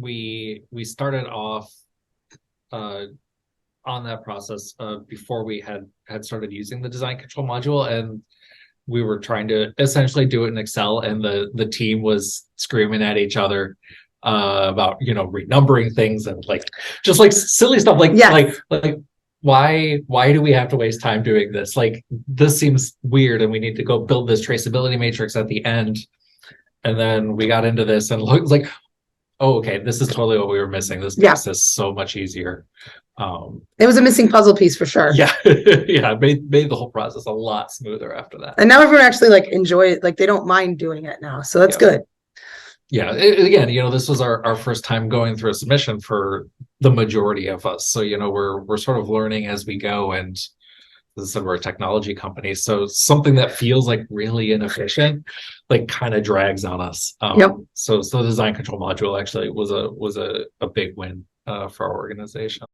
we started off uh, on that process before we had started using the design control module, and we were trying to essentially do it in Excel, and the team was screaming at each other about renumbering things and just like silly stuff like why do we have to waste time doing this? Like, this seems weird, and we need to go build this traceability matrix at the end. And then we got into this and looked like, oh, okay, this is totally what we were missing. This makes this so much easier. It was a missing puzzle piece for sure. Yeah. Yeah, it made the whole process a lot smoother after that. And now everyone actually enjoy it. Like, they don't mind doing it now. So that's good. Yeah. Again, this was our first time going through a submission for the majority of us. So, we're sort of learning as we go. And as I said, we're a technology company. So something that feels like really inefficient, kind of drags on us. So the design control module actually was a big win for our organization.